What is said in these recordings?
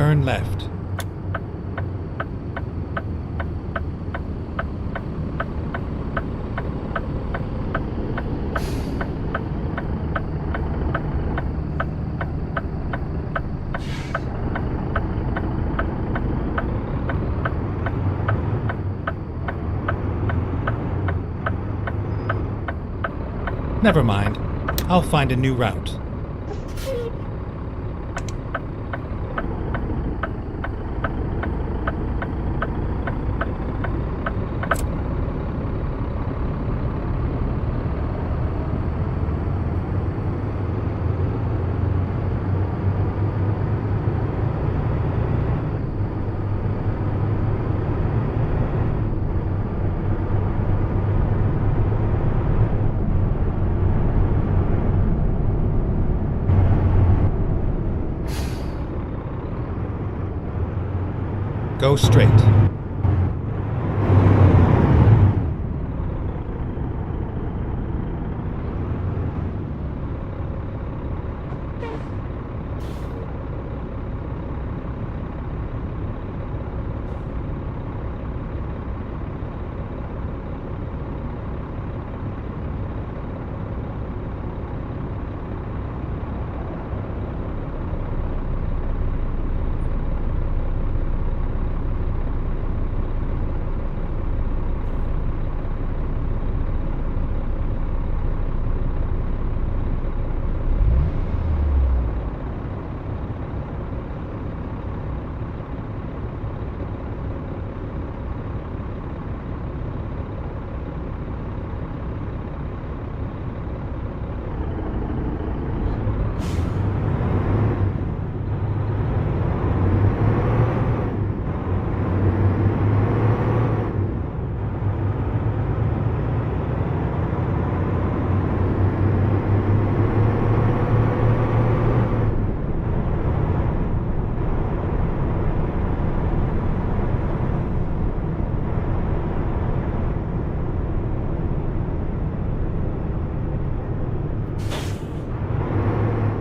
turn left. Never mind, I'll find a new route. Go straight.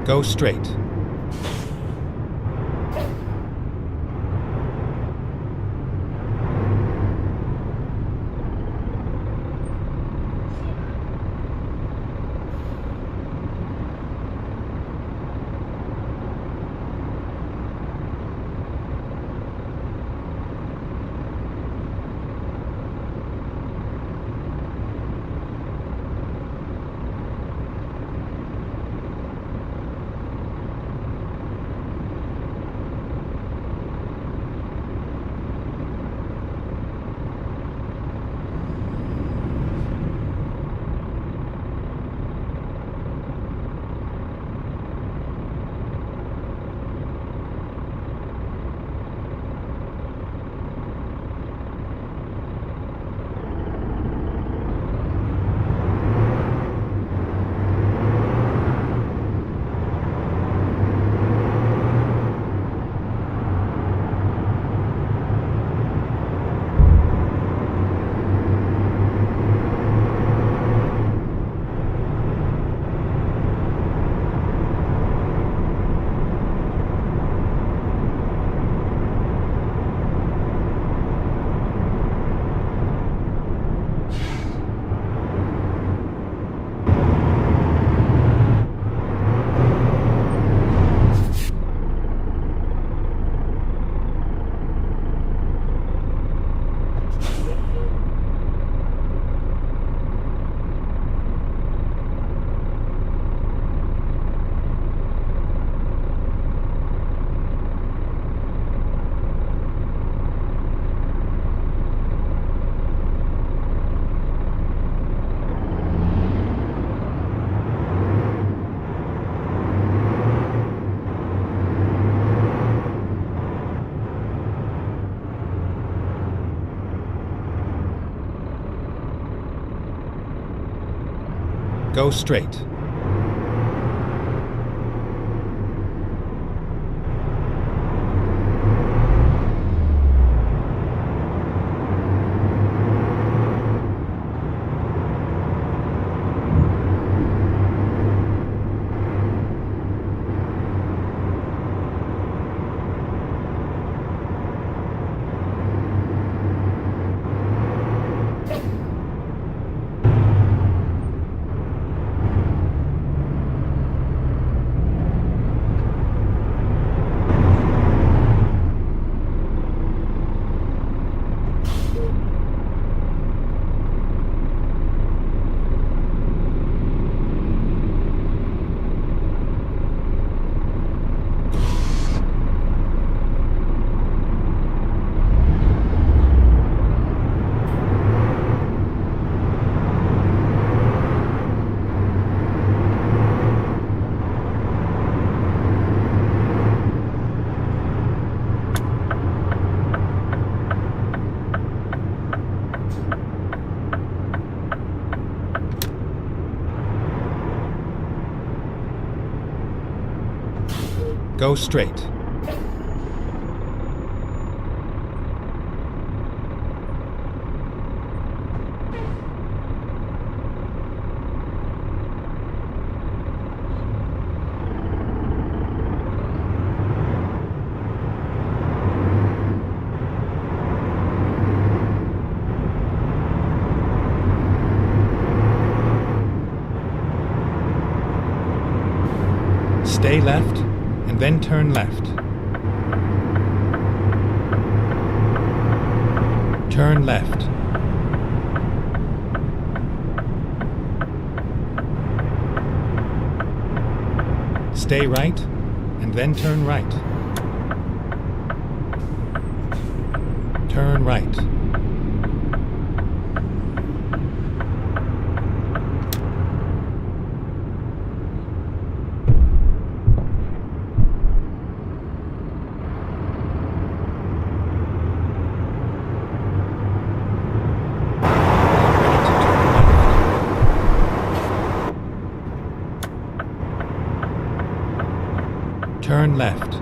Go straight. Go straight. Go straight. Stay left, and then turn left. Turn left. Stay right, and then turn right. Turn right. Turn left.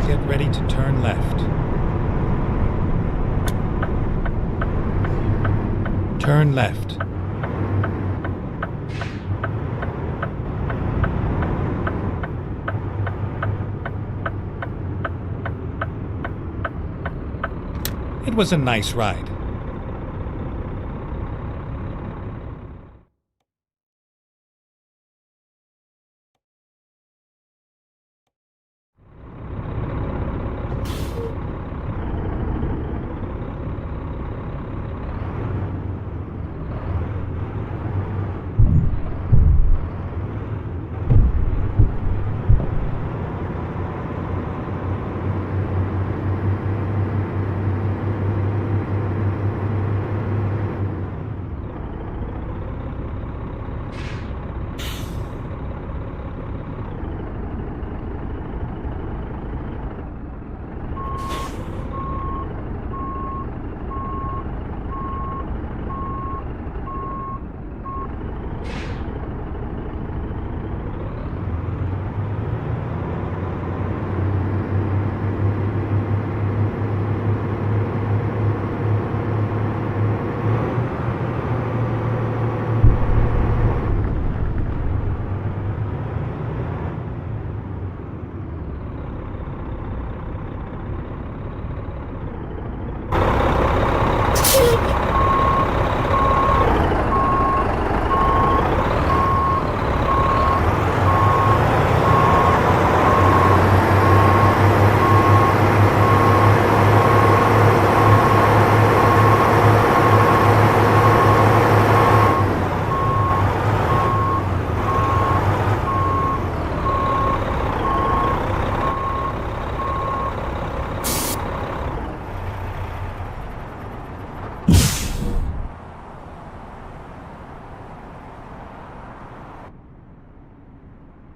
Get ready to turn left. Turn left. It was a nice ride.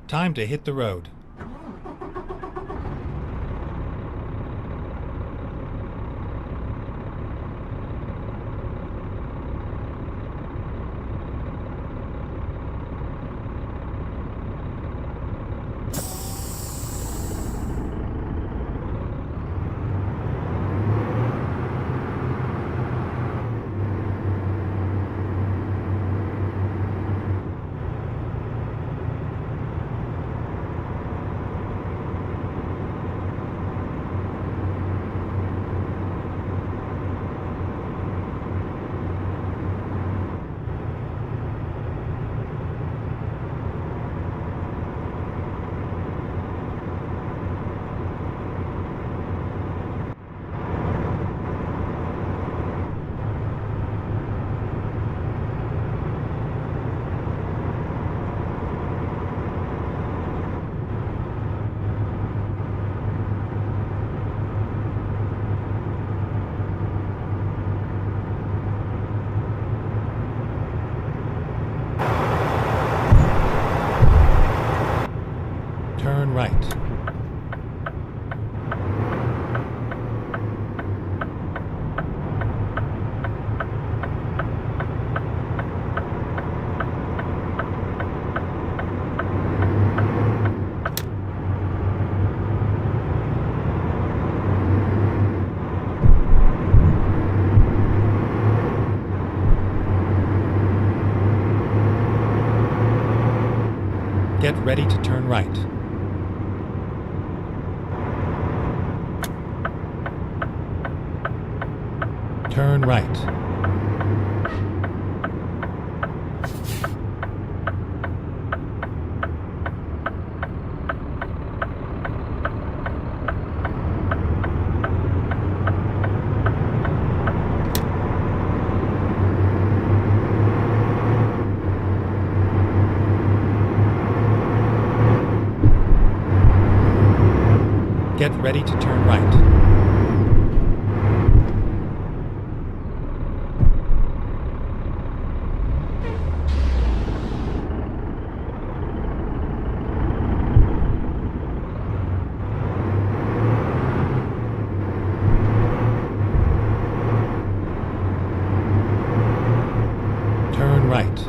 Time to hit the road. Get ready to turn right. Turn right. Get ready to turn right. Turn right.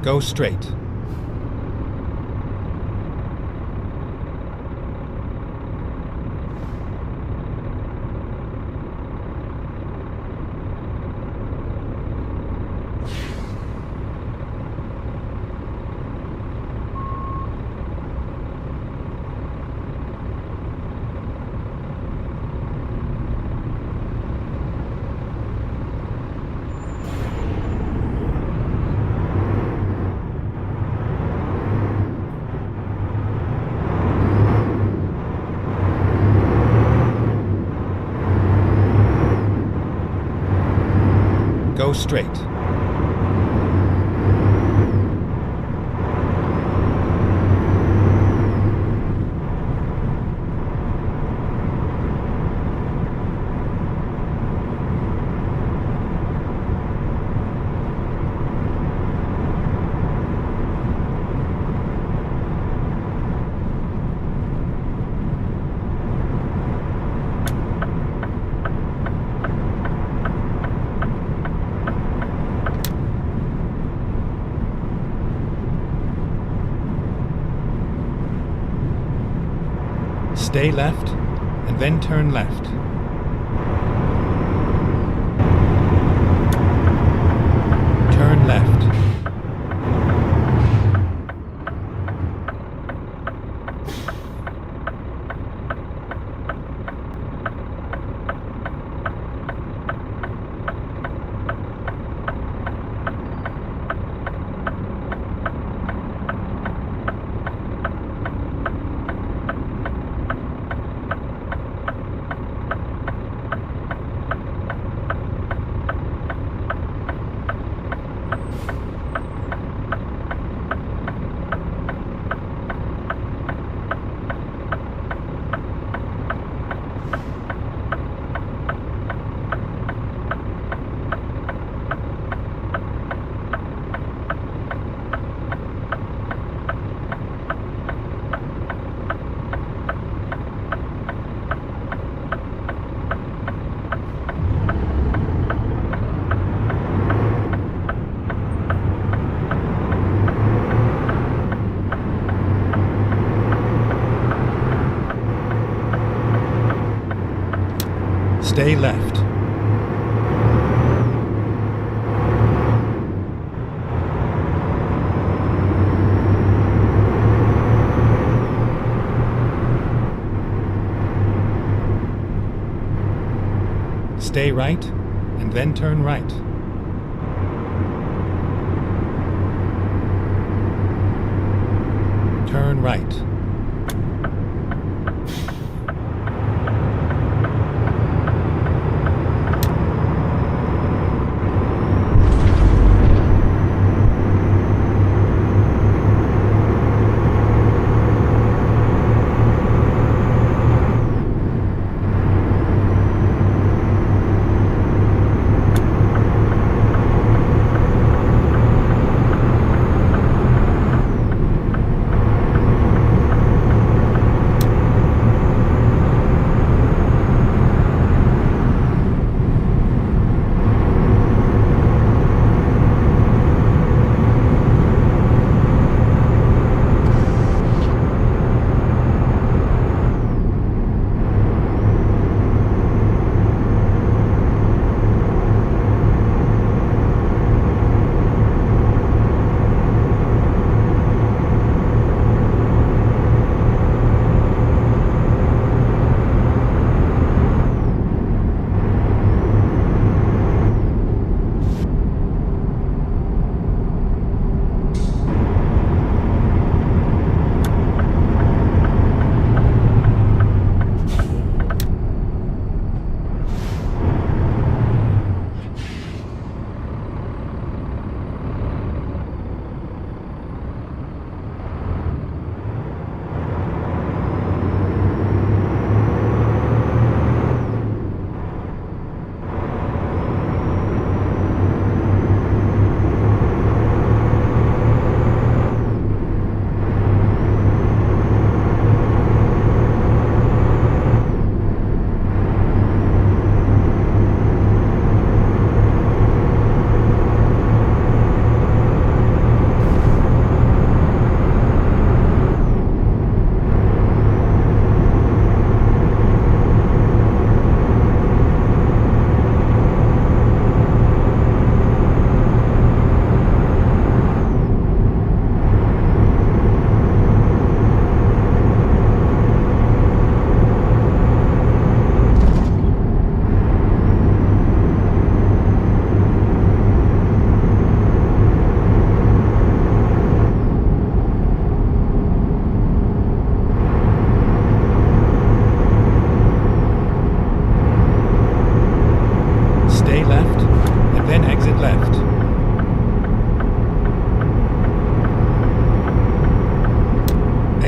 Go straight. Go straight. Stay left, and then turn left. Turn left. Stay left. Stay right, and then turn right. Turn right.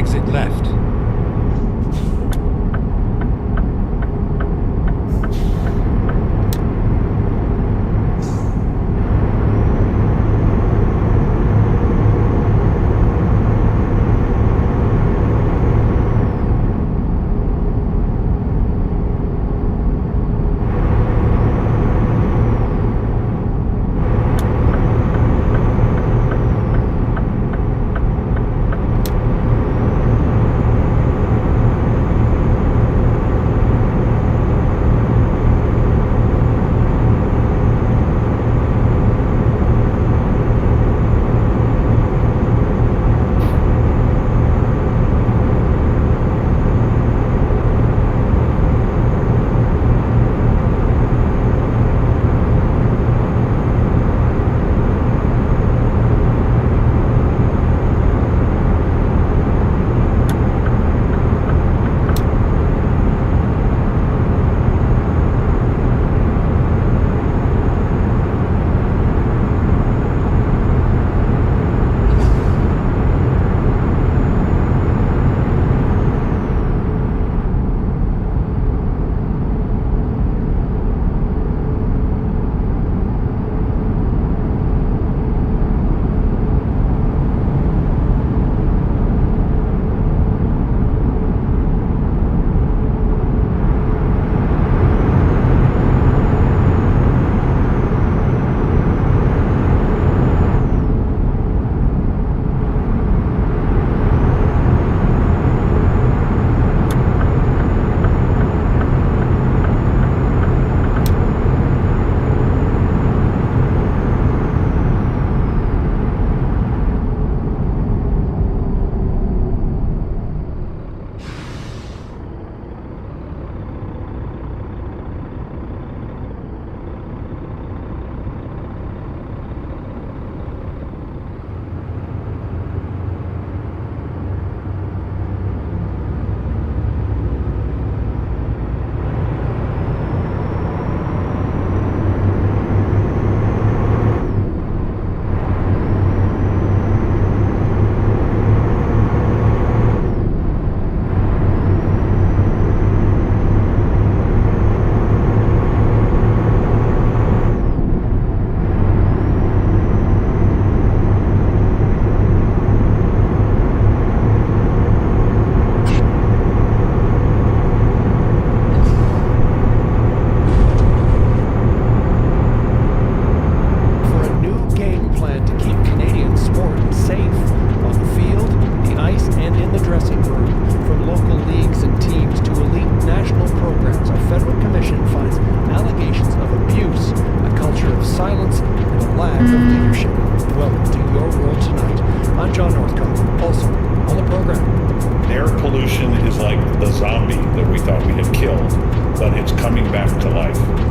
exit left.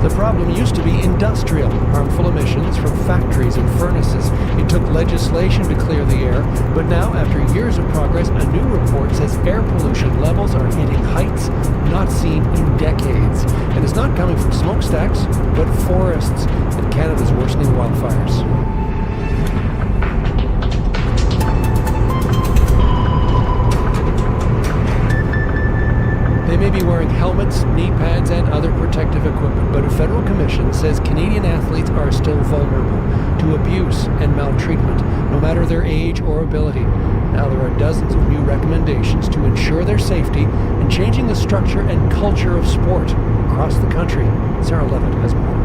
The problem used to be industrial, harmful emissions from factories and furnaces. It took legislation to clear the air, but now, after years of progress, a new report says air pollution levels are hitting heights not seen in decades. And it's not coming from smokestacks, but forests and Canada's worsening wildfires. They may be wearing helmets, knee pads, and other protective equipment, but a federal commission says Canadian athletes are still vulnerable to abuse and maltreatment, no matter their age or ability. Now there are dozens of new recommendations to ensure their safety and changing the structure and culture of sport across the country. Sarah Levitt has more.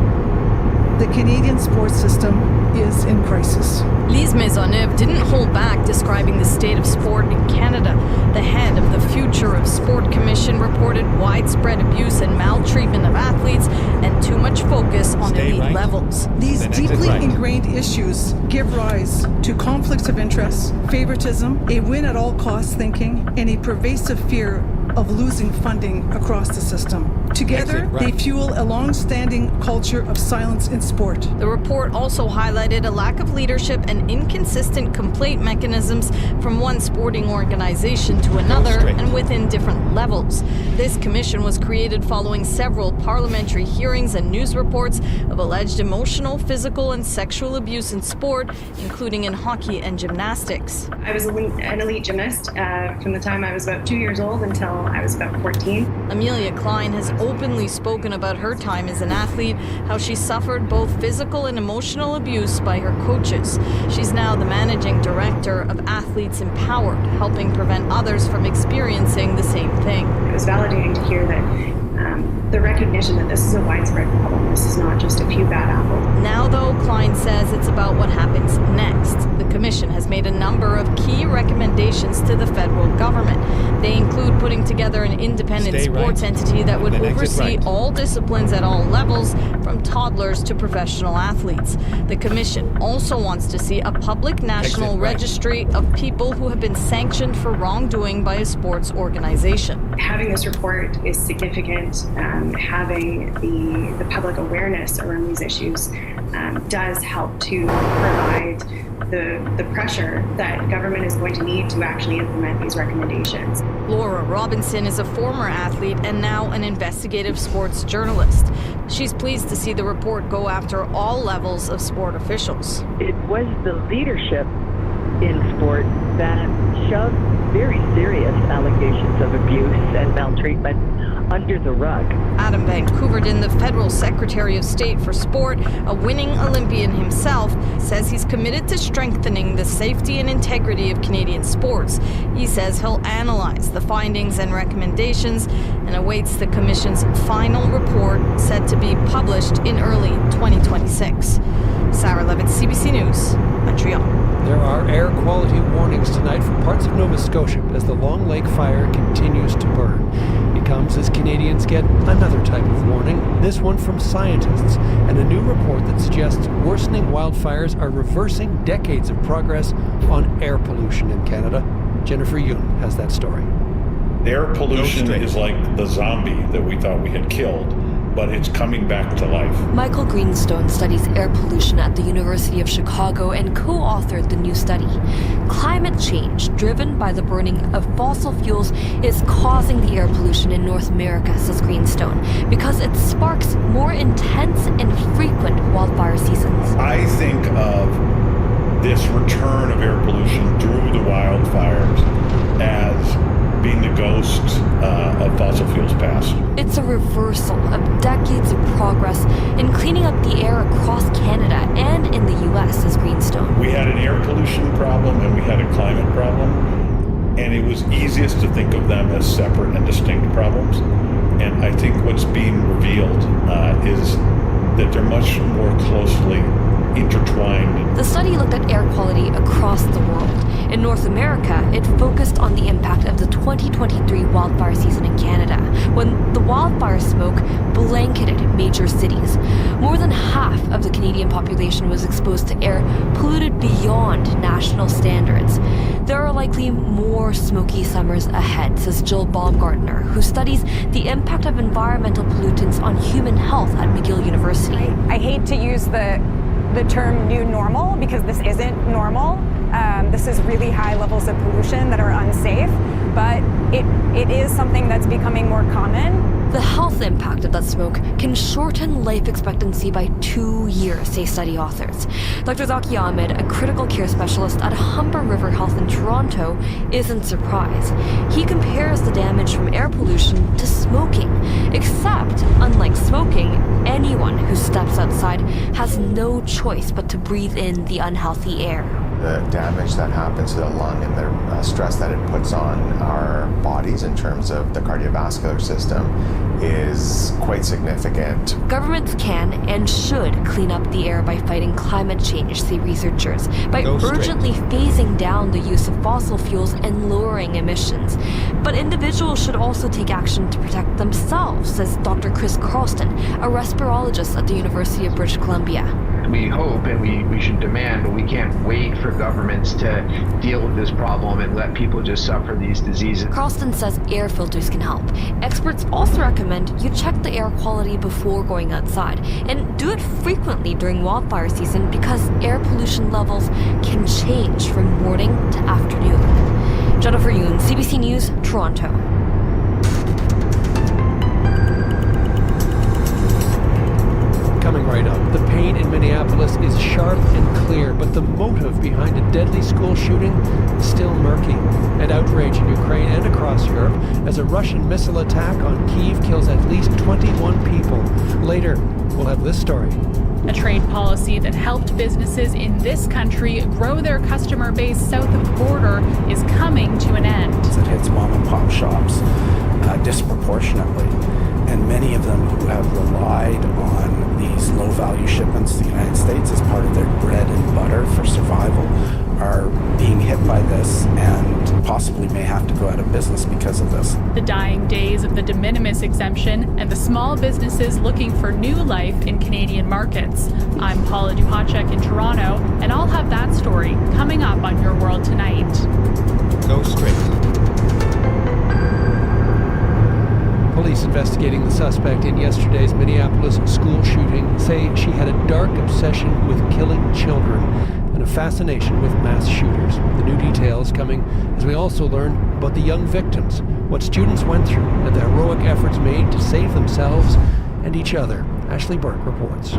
The Canadian sports system is in crisis. Lise Maisonneuve didn't hold back describing the state of sport in Canada. The head of the Future of Sport Commission reported widespread abuse and maltreatment of athletes and too much focus on Stay elite right. levels. These Then exit deeply right. ingrained issues give rise to conflicts of interest, favoritism, a win-at-all-costs thinking, and a pervasive fear of losing funding across the system. Together, Exit right. they fuel a long-standing culture of silence in sport. The report also highlighted a lack of leadership and inconsistent complaint mechanisms from one sporting organization to another straight. and within different levels. This commission was created following several parliamentary hearings and news reports of alleged emotional, physical, and sexual abuse in sport, including in hockey and gymnastics. I was an elite gymnast from the time I was about 2 years old until I was about 14. Amelia Klein has openly spoken about her time as an athlete, how she suffered both physical and emotional abuse by her coaches. She's now the managing director of Athletes Empowered, helping prevent others from experiencing the same thing. It was validating to hear that the recognition that this is a widespread problem. This is not just a few bad apples. Now, though, Klein says it's about what happens next. The commission has made a number of key recommendations to the federal government. They include putting together an independent Stay sports right. entity that would Then exit oversee right. all disciplines at all levels, from toddlers to professional athletes. The commission also wants to see a public national Exit right. registry of people who have been sanctioned for wrongdoing by a sports organization. Having this report is significant. Having the public awareness around these issues does help to provide the pressure that government is going to need to actually implement these recommendations. Laura Robinson is a former athlete and now an investigative sports journalist. She's pleased to see the report go after all levels of sport officials. It was the leadership in sport that shoved very serious allegations of abuse and maltreatment under the rug. Adam Van Couverden, the federal Secretary of State for Sport, a winning Olympian himself, says he's committed to strengthening the safety and integrity of Canadian sports. He says he'll analyze the findings and recommendations and awaits the Commission's final report, set to be published in early 2026. Sarah Levitt, CBC News, Montreal. There are air quality warnings tonight for parts of Nova Scotia as the Long Lake fire continues to burn. It comes as Canadians get another type of warning, this one from scientists, and a new report that suggests worsening wildfires are reversing decades of progress on air pollution in Canada. Jennifer Yoon has that story. Air pollution straight. is like the zombie that we thought we had killed, but it's coming back to life. Michael Greenstone studies air pollution at the University of Chicago and co-authored the new study. Climate change, driven by the burning of fossil fuels, is causing the air pollution in North America, says Greenstone, because it sparks more intense and frequent wildfire seasons. I think of this return of air pollution through the wildfires as being the ghost of fossil fuels past. It's a reversal of decades of progress in cleaning up the air across Canada and in the U.S., says Greenstone. We had an air pollution problem and we had a climate problem, and it was easiest to think of them as separate and distinct problems. And I think what's being revealed is that they're much more closely intertwined. The study looked at air quality across the world. In North America, it focused on the impact of the 2023 wildfire season in Canada, when the wildfire smoke blanketed major cities. More than half of the Canadian population was exposed to air polluted beyond national standards. There are likely more smoky summers ahead, says Jill Baumgartner, who studies the impact of environmental pollutants on human health at McGill University. I hate to use the term new normal because this isn't normal. This is really high levels of pollution that are unsafe, but it is something that's becoming more common. The health impact of that smoke can shorten life expectancy by 2 years, say study authors. Dr. Zaki Ahmed, a critical care specialist at Humber River Health in Toronto, isn't surprised. He compares the damage from air pollution to smoking, except, unlike smoking, anyone who steps outside has no choice but to breathe in the unhealthy air. The damage that happens to the lung and the stress that it puts on our bodies in terms of the cardiovascular system is quite significant. Governments can and should clean up the air by fighting climate change, say researchers, by urgently phasing down the use of fossil fuels and lowering emissions. But individuals should also take action to protect themselves, says Dr. Chris Carlston, a respirologist at the University of British Columbia. we hope and we should demand, but we can't wait for governments to deal with this problem and let people just suffer these diseases. Carlston says air filters can help. Experts also recommend you check the air quality before going outside, and do it frequently during wildfire season because air pollution levels can change from morning to afternoon. Jennifer Yoon, CBC News, Toronto. Coming right up, the pain in Minneapolis is sharp and clear, but the motive behind a deadly school shooting is still murky. And outrage in Ukraine and across Europe as a Russian missile attack on Kyiv kills at least 21 people. Later, we'll have this story. A trade policy that helped businesses in this country grow their customer base south of the border is coming to an end. It hits mom and pop shops disproportionately, and many of them who have relied on these low-value shipments to the United States as part of their bread and butter for survival are being hit by this and possibly may have to go out of business because of this. The dying days of the de minimis exemption and the small businesses looking for new life in Canadian markets. I'm Paula Duhacek in Toronto, and I'll have that story coming up on Your World Tonight. Go straight. Police investigating the suspect in yesterday's Minneapolis school shooting say she had a dark obsession with killing children and a fascination with mass shooters. The new details coming as we also learn about the young victims, what students went through, and the heroic efforts made to save themselves and each other. Ashley Burke reports.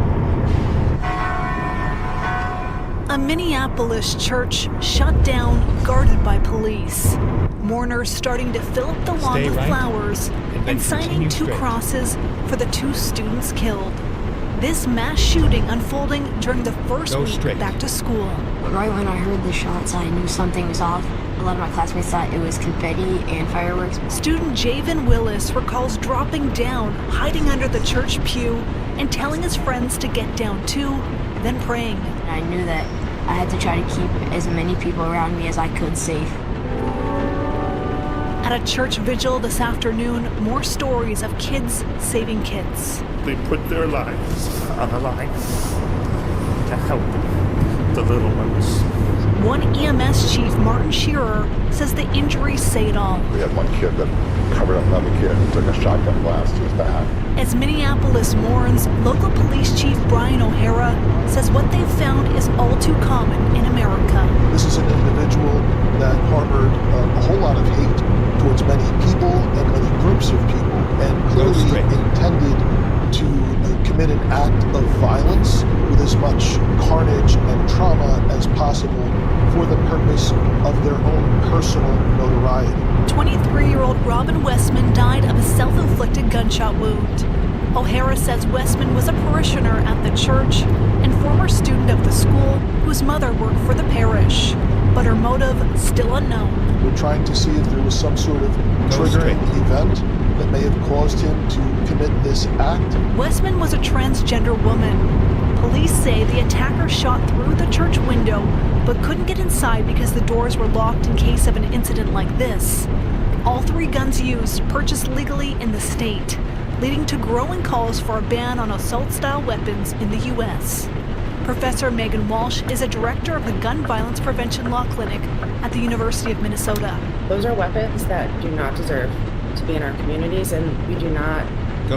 A Minneapolis church shut down, guarded by police. Mourners starting to fill up the lawn with flowers and signing two crosses for the two students killed. This mass shooting unfolding during the first week back to school. Right when I heard the shots, I knew something was off. A lot of my classmates thought it was confetti and fireworks. Student Javen Willis recalls dropping down, hiding under the church pew, and telling his friends to get down too, then praying. I knew that I had to try to keep as many people around me as I could safe. At a church vigil this afternoon, more stories of kids saving kids. They put their lives on the line to help the little ones. One EMS chief, Martin Shearer, says the injuries say it all. We had one kid that covered up another kid and took a shotgun blast to his back. As Minneapolis mourns, local police chief Brian O'Hara says what they've found is all too common in America. This is an individual that harbored a whole lot of hate towards many people and many groups of people, and clearly intended to commit an act of violence with as much carnage and trauma as possible for the purpose of their own personal notoriety. 23-year-old Robin Westman died of a self-inflicted gunshot wound. O'Hara says Westman was a parishioner at the church and former student of the school whose mother worked for the parish, but her motive still unknown. We're trying to see if there was some sort of triggering event that may have caused him to commit this act. Westman was a transgender woman. Police say the attacker shot through the church window but couldn't get inside because the doors were locked in case of an incident like this. All three guns used purchased legally in the state, leading to growing calls for a ban on assault-style weapons in the U.S. Professor Megan Walsh is a director of the Gun Violence Prevention Law Clinic at the University of Minnesota. Those are weapons that do not deserve to be in our communities, and we do not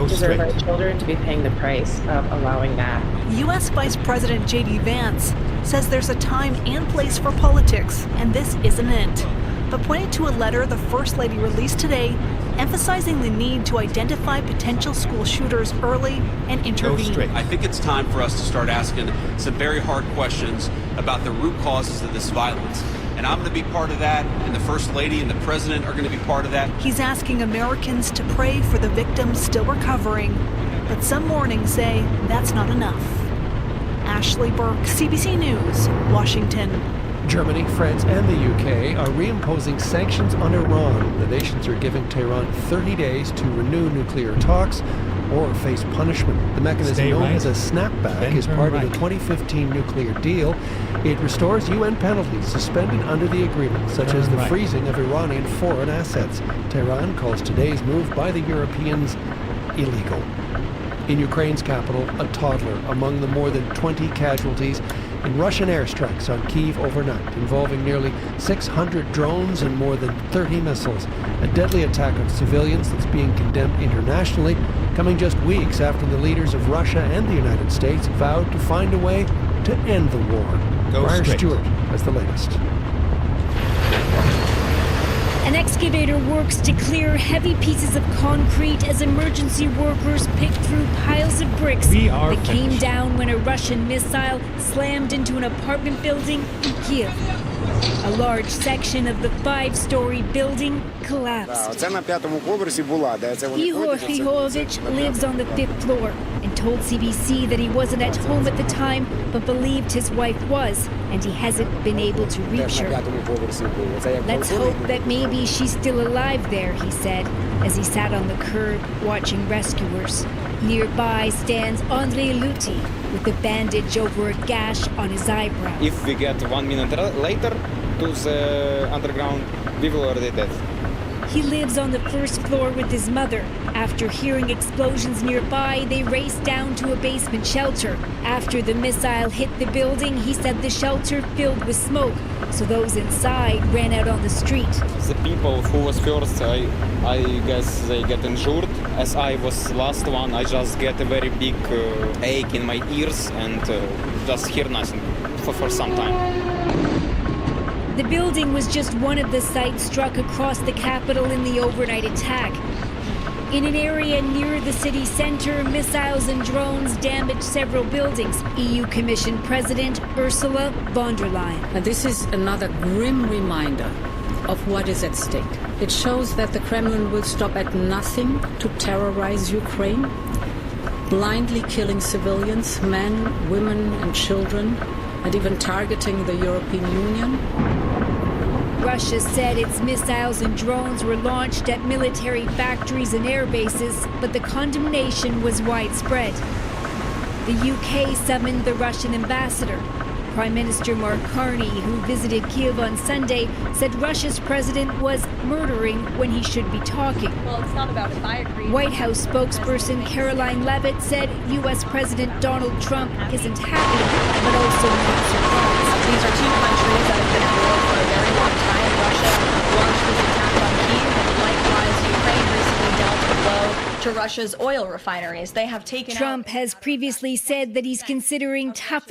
deserve our children to be paying the price of allowing that. U.S. Vice President J.D. Vance says there's a time and place for politics, and this isn't it. But pointed to a letter the First Lady released today, emphasizing the need to identify potential school shooters early and intervene. I think it's time for us to start asking some very hard questions about the root causes of this violence. And I'm going to be part of that, and the First Lady and the President are going to be part of that. He's asking Americans to pray for the victims still recovering, but some mornings say that's not enough. Ashley Burke, CBC News, Washington. Germany, France, and the UK are reimposing sanctions on Iran. The nations are giving Tehran 30 days to renew nuclear talks or face punishment. The mechanism known as a snapback is part of the 2015 nuclear deal. It restores UN penalties suspended under the agreement, such as the freezing of Iranian foreign assets. Tehran calls today's move by the Europeans illegal. In Ukraine's capital, a toddler among the more than 20 casualties in Russian airstrikes on Kyiv overnight, involving nearly 600 drones and more than 30 missiles. A deadly attack on civilians that's being condemned internationally, coming just weeks after the leaders of Russia and the United States vowed to find a way to end the war. Brian Stewart has the latest. An excavator works to clear heavy pieces of concrete as emergency workers pick through piles of bricks that came down when a Russian missile slammed into an apartment building in Kyiv. A large section of the 5-story building collapsed. Ihor Fihovich lives on the 5th floor and told CBC that he wasn't at home at the time, but believed his wife was, and he hasn't been able to reach her. Let's hope that maybe she's still alive there, he said, as he sat on the curb watching rescuers. Nearby stands Andrei Luti with a bandage over a gash on his eyebrow. If we get 1 minute later to the underground, we will already dead. He lives on the 1st floor with his mother. After hearing explosions nearby, they raced down to a basement shelter. After the missile hit the building, he said the shelter filled with smoke, so those inside ran out on the street. The people who was first, I guess they get injured. As I was last one, I just get a very big ache in my ears and just hear nothing for some time. The building was just one of the sites struck across the capital in the overnight attack. In an area near the city center, missiles and drones damaged several buildings. EU Commission President Ursula von der Leyen. And this is another grim reminder of what is at stake. It shows that the Kremlin will stop at nothing to terrorize Ukraine, blindly killing civilians, men, women, and children, and even targeting the European Union. Russia said its missiles and drones were launched at military factories and air bases, but the condemnation was widespread. The UK summoned the Russian ambassador. Prime Minister Mark Carney, who visited Kyiv on Sunday, said Russia's president was murdering when he should be talking. Well, it's not about if I agree. White House spokesperson Caroline Leavitt said U.S. President Donald Trump isn't happy, but also not surprised. These are two countries that have been at war for a very long time. Russia launched this attack on Kyiv, and likewise, Ukraine recently dealt a blow to Russia's oil refineries. They have taken Trump has previously said that he's considering tougher